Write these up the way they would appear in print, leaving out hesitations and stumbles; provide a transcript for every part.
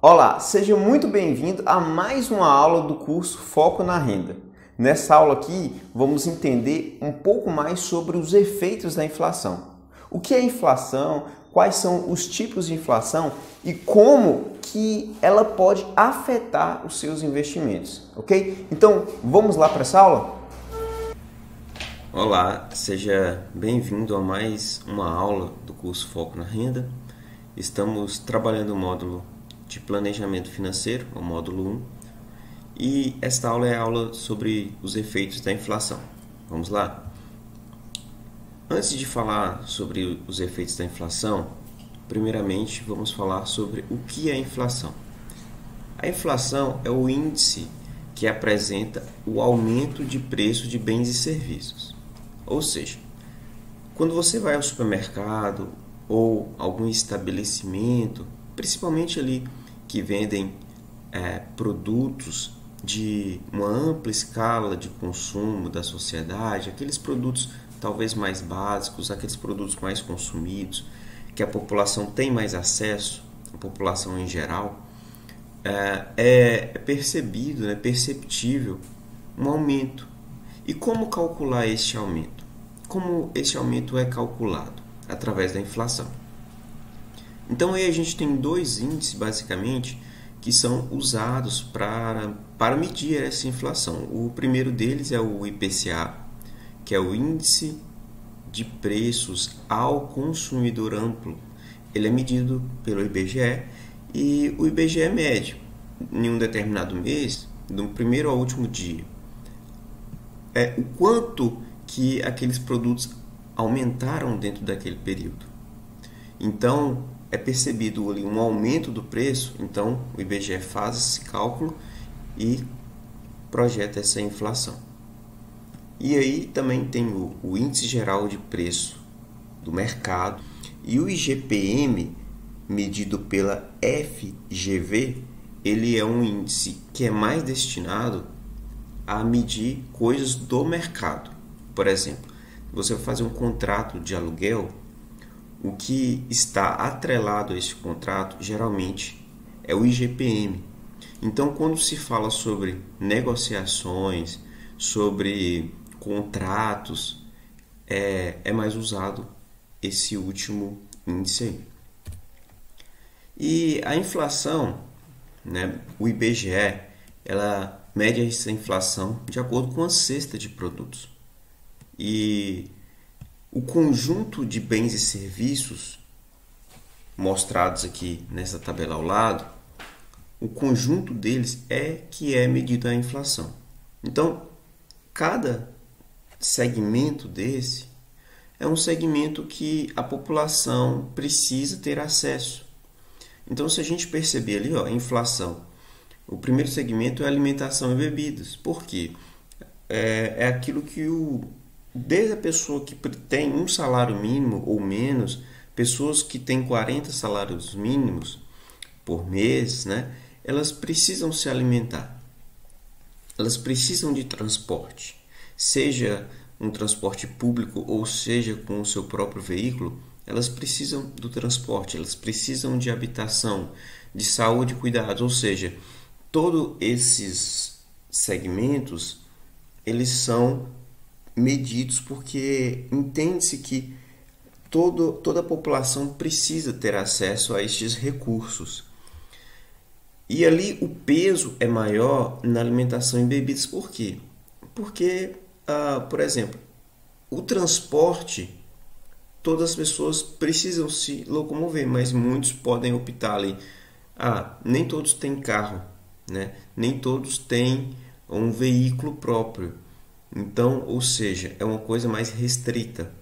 Olá, seja muito bem-vindo a mais uma aula do curso Foco na Renda. Nessa aula aqui, vamos entender um pouco mais sobre os efeitos da inflação. O que é inflação, quais são os tipos de inflação e como que ela pode afetar os seus investimentos, ok? Então, vamos lá para essa aula? Olá, seja bem-vindo a mais uma aula do curso Foco na Renda. Estamos trabalhando o módulo de planejamento financeiro, o módulo 1, e esta aula é a aula sobre os efeitos da inflação. Vamos lá? Antes de falar sobre os efeitos da inflação, primeiramente vamos falar sobre o que é inflação. A inflação é o índice que apresenta o aumento de preço de bens e serviços. Ou seja, quando você vai ao supermercado ou algum estabelecimento, principalmente ali que vendem produtos de uma ampla escala de consumo da sociedade, aqueles produtos talvez mais básicos, aqueles produtos mais consumidos, que a população tem mais acesso, a população em geral, é percebido, é perceptível um aumento. E como calcular este aumento? Como esse aumento é calculado? Através da inflação. Então aí a gente tem dois índices basicamente que são usados para medir essa inflação. O primeiro deles é o IPCA, que é o Índice de Preços ao Consumidor Amplo. Ele é medido pelo IBGE e o IBGE mede em um determinado mês, do primeiro ao último dia, o quanto que aqueles produtos aumentaram dentro daquele período. Então, é percebido ali um aumento do preço, então o IBGE faz esse cálculo e projeta essa inflação. E aí também tem o Índice Geral de Preço do Mercado e o IGPM, medido pela FGV, ele é um índice que é mais destinado a medir coisas do mercado. Por exemplo, você vai fazer um contrato de aluguel, o que está atrelado a esse contrato geralmente é o IGPM. Então, quando se fala sobre negociações, sobre contratos, é mais usado esse último índice aí. E a inflação, o IBGE, ela mede essa inflação de acordo com a cesta de produtos. E o conjunto de bens e serviços mostrados aqui nessa tabela ao lado, o conjunto deles que é medida a inflação. Então, cada segmento desse é um segmento que a população precisa ter acesso. Então, se a gente perceber ali, a inflação, o primeiro segmento é alimentação e bebidas. Por quê? É aquilo que desde a pessoa que tem um salário mínimo ou menos, pessoas que têm 40 salários mínimos por mês, elas precisam se alimentar. Elas precisam de transporte, seja um transporte público ou seja com o seu próprio veículo, elas precisam do transporte, elas precisam de habitação, de saúde e cuidados, ou seja, todos esses segmentos, eles são medidos porque entende-se que toda a população precisa ter acesso a estes recursos. E ali o peso é maior na alimentação e bebidas. Por quê? Porque, por exemplo, o transporte, todas as pessoas precisam se locomover, mas muitos podem optar ali. Nem todos têm carro, nem todos têm um veículo próprio. Então, ou seja, é uma coisa mais restrita.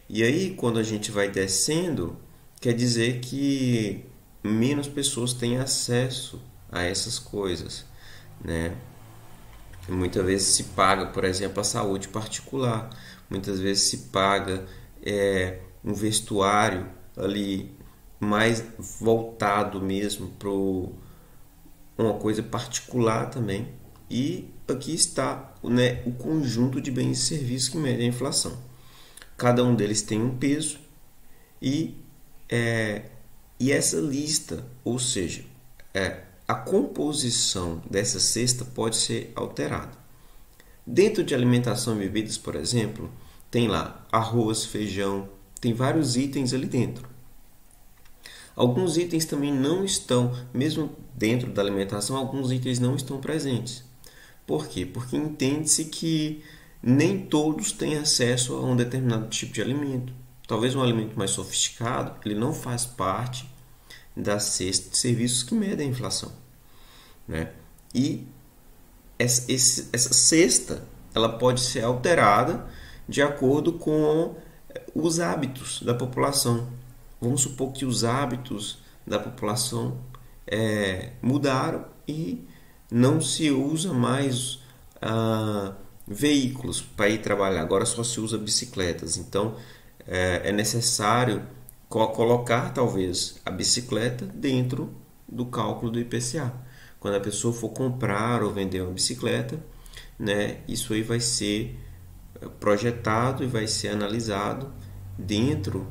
E aí, quando a gente vai descendo, quer dizer que menos pessoas têm acesso a essas coisas, Muitas vezes se paga, por exemplo, a saúde particular. Muitas vezes se paga um vestuário ali mais voltado mesmo para uma coisa particular também. E aqui está o conjunto de bens e serviços que mede a inflação. Cada um deles tem um peso e essa lista, ou seja, a composição dessa cesta pode ser alterada. Dentro de alimentação e bebidas, por exemplo, tem lá arroz, feijão, tem vários itens ali dentro. Alguns itens também não estão, mesmo dentro da alimentação, alguns itens não estão presentes. Por quê? Porque entende-se que nem todos têm acesso a um determinado tipo de alimento. Talvez um alimento mais sofisticado, ele não faz parte da cesta de serviços que medem a inflação, né? E essa cesta ela pode ser alterada de acordo com os hábitos da população. Vamos supor que os hábitos da população mudaram e não se usa mais veículos para ir trabalhar, agora só se usa bicicletas. Então é necessário colocar talvez a bicicleta dentro do cálculo do IPCA. Quando a pessoa for comprar ou vender uma bicicleta, né, isso aí vai ser projetado e vai ser analisado dentro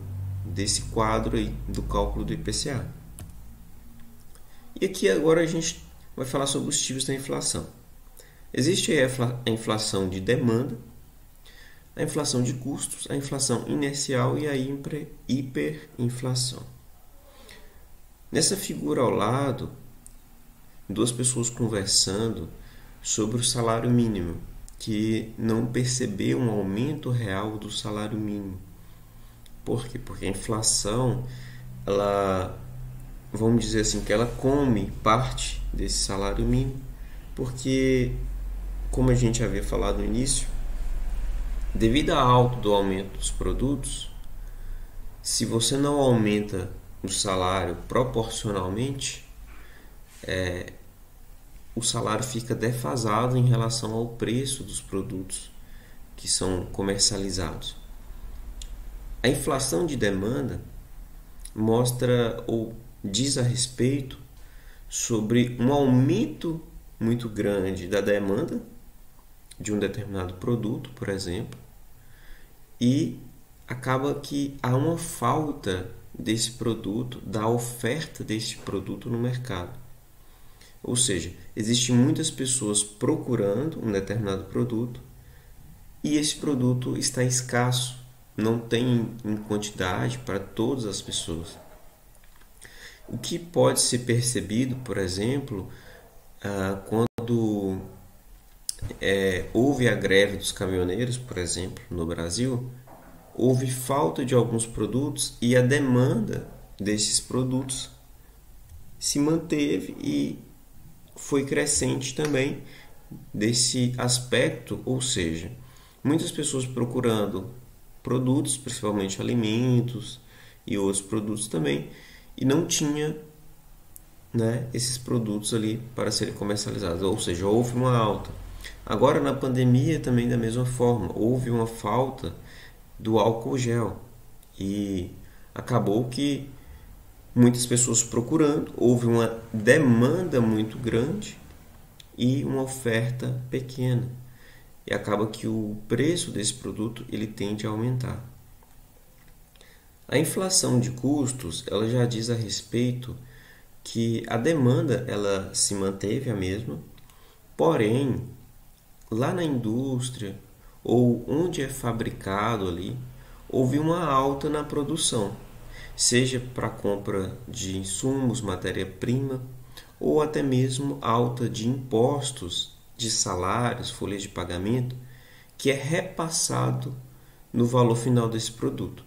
desse quadro aí do cálculo do IPCA. E aqui agora a gente vai falar sobre os tipos da inflação. Existe a inflação de demanda, a inflação de custos, a inflação inercial e a hiperinflação. Nessa figura ao lado, duas pessoas conversando sobre o salário mínimo, que não percebeu um aumento real do salário mínimo. Por quê? Porque a inflação, vamos dizer assim, que ela come parte desse salário mínimo, porque, como a gente havia falado no início, devido ao alto do aumento dos produtos, se você não aumenta o salário proporcionalmente, o salário fica defasado em relação ao preço dos produtos que são comercializados. A inflação de demanda mostra ou diz a respeito sobre um aumento muito grande da demanda de um determinado produto, por exemplo, e acaba que há uma falta desse produto, da oferta desse produto no mercado. Ou seja, existem muitas pessoas procurando um determinado produto e esse produto está escasso, não tem em quantidade para todas as pessoas. O que pode ser percebido, por exemplo, quando houve a greve dos caminhoneiros, por exemplo, no Brasil, houve falta de alguns produtos e a demanda desses produtos se manteve e foi crescente também desse aspecto, ou seja, muitas pessoas procurando produtos, principalmente alimentos e outros produtos também, e não tinha, né, esses produtos ali para serem comercializados, ou seja, houve uma alta. Agora na pandemia também da mesma forma, houve uma falta do álcool gel e acabou que muitas pessoas procurando, houve uma demanda muito grande e uma oferta pequena. E acaba que o preço desse produto ele tende a aumentar. A inflação de custos, ela já diz a respeito que a demanda ela se manteve a mesma, porém, lá na indústria ou onde é fabricado ali, houve uma alta na produção, seja para a compra de insumos, matéria-prima, ou até mesmo alta de impostos, de salários, folhas de pagamento, que é repassado no valor final desse produto.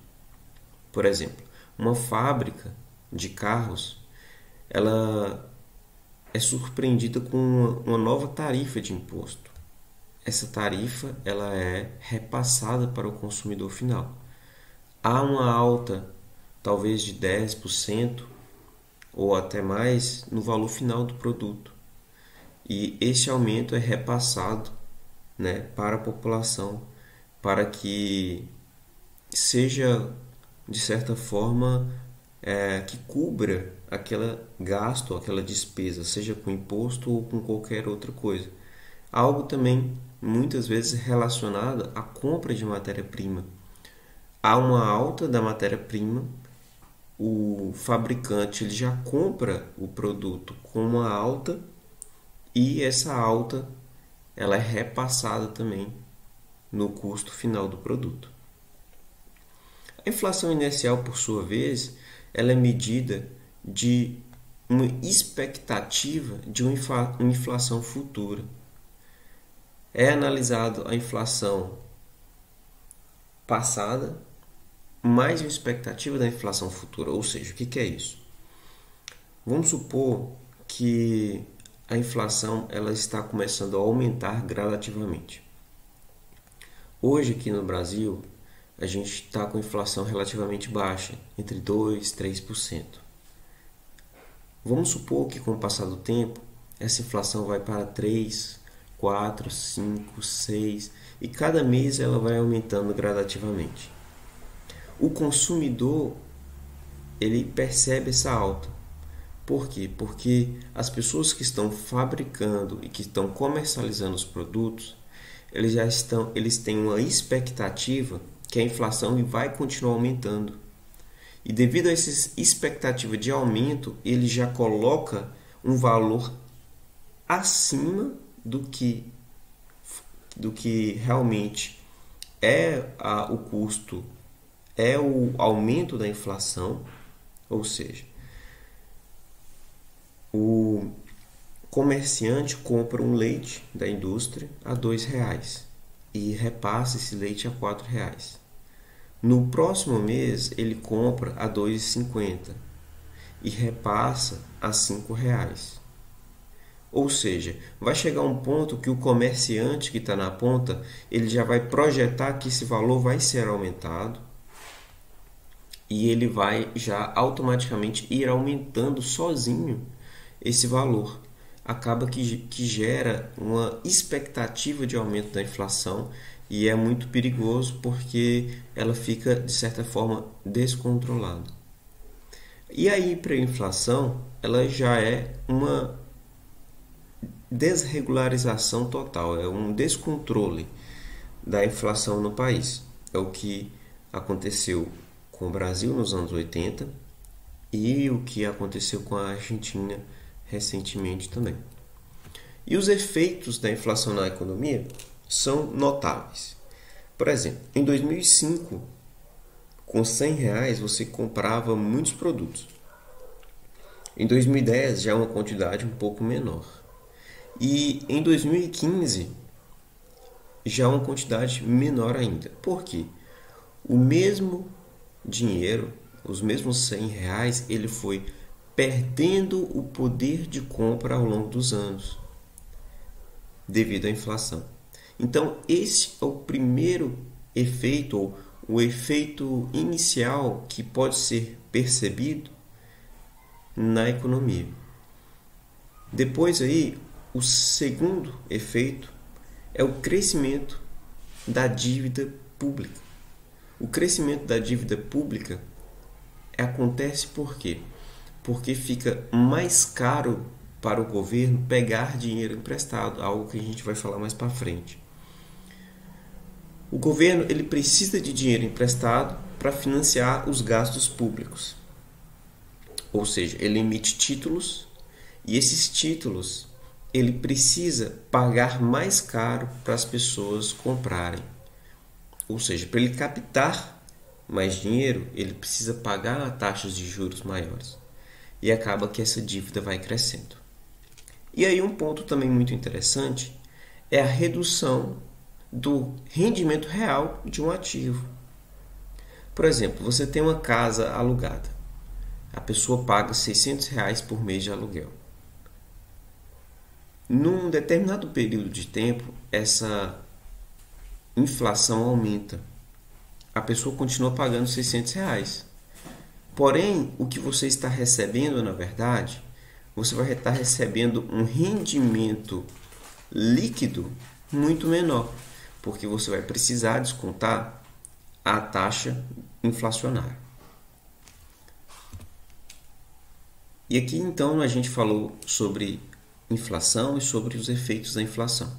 Por exemplo, uma fábrica de carros, ela é surpreendida com uma nova tarifa de imposto. Essa tarifa ela é repassada para o consumidor final. Há uma alta, talvez de 10% ou até mais, no valor final do produto. E esse aumento é repassado, né, para a população, para que seja, de certa forma, que cubra aquele gasto, aquela despesa, seja com imposto ou com qualquer outra coisa. Algo também, muitas vezes, relacionado à compra de matéria-prima. Há uma alta da matéria-prima o fabricante ele já compra o produto com uma alta e essa alta ela é repassada também no custo final do produto. A inflação inicial, por sua vez, ela é medida de uma expectativa de uma inflação futura. É analisado a inflação passada mais uma expectativa da inflação futura. Ou seja, o que é isso? Vamos supor que a inflação ela está começando a aumentar gradativamente. Hoje aqui no Brasil, a gente está com inflação relativamente baixa, entre 2% e 3%. Vamos supor que com o passar do tempo, essa inflação vai para 3, 4, 5, 6 e cada mês ela vai aumentando gradativamente. O consumidor ele percebe essa alta. Por quê? Porque as pessoas que estão fabricando e que estão comercializando os produtos, eles têm uma expectativa que a inflação vai continuar aumentando. E devido a essa expectativa de aumento, ele já coloca um valor acima do que realmente é o custo, é o aumento da inflação, ou seja, o comerciante compra um leite da indústria a R$2 e repassa esse leite a R$4. No próximo mês ele compra a R$2,50 e repassa a R$5. Ou seja, vai chegar um ponto que o comerciante que está na ponta ele já vai projetar que esse valor vai ser aumentado e ele vai já automaticamente ir aumentando sozinho esse valor. Acaba que gera uma expectativa de aumento da inflação e é muito perigoso porque ela fica, de certa forma, descontrolada. E a hiperinflação ela já é uma desregularização total, é um descontrole da inflação no país. É o que aconteceu com o Brasil nos anos 80 e o que aconteceu com a Argentina recentemente também. E os efeitos da inflação na economia são notáveis. Por exemplo, em 2005, com R$100 você comprava muitos produtos. Em 2010 já é uma quantidade um pouco menor. E em 2015 já é uma quantidade menor ainda. Por quê? O mesmo dinheiro, os mesmos R$100, ele foi perdendo o poder de compra ao longo dos anos, devido à inflação. Então, esse é o primeiro efeito, ou o efeito inicial que pode ser percebido na economia. Depois aí, o segundo efeito é o crescimento da dívida pública. O crescimento da dívida pública acontece por quê? Porque fica mais caro para o governo pegar dinheiro emprestado, algo que a gente vai falar mais para frente. O governo ele precisa de dinheiro emprestado para financiar os gastos públicos. Ou seja, ele emite títulos e esses títulos ele precisa pagar mais caro para as pessoas comprarem. Ou seja, para ele captar mais dinheiro, ele precisa pagar taxas de juros maiores. E acaba que essa dívida vai crescendo. E aí um ponto também muito interessante é a redução do rendimento real de um ativo. Por exemplo, você tem uma casa alugada. A pessoa paga R$600 por mês de aluguel. Num determinado período de tempo, essa inflação aumenta. A pessoa continua pagando R$600. Porém, o que você está recebendo, na verdade, você vai estar recebendo um rendimento líquido muito menor, porque você vai precisar descontar a taxa inflacionária. E aqui então a gente falou sobre inflação e sobre os efeitos da inflação.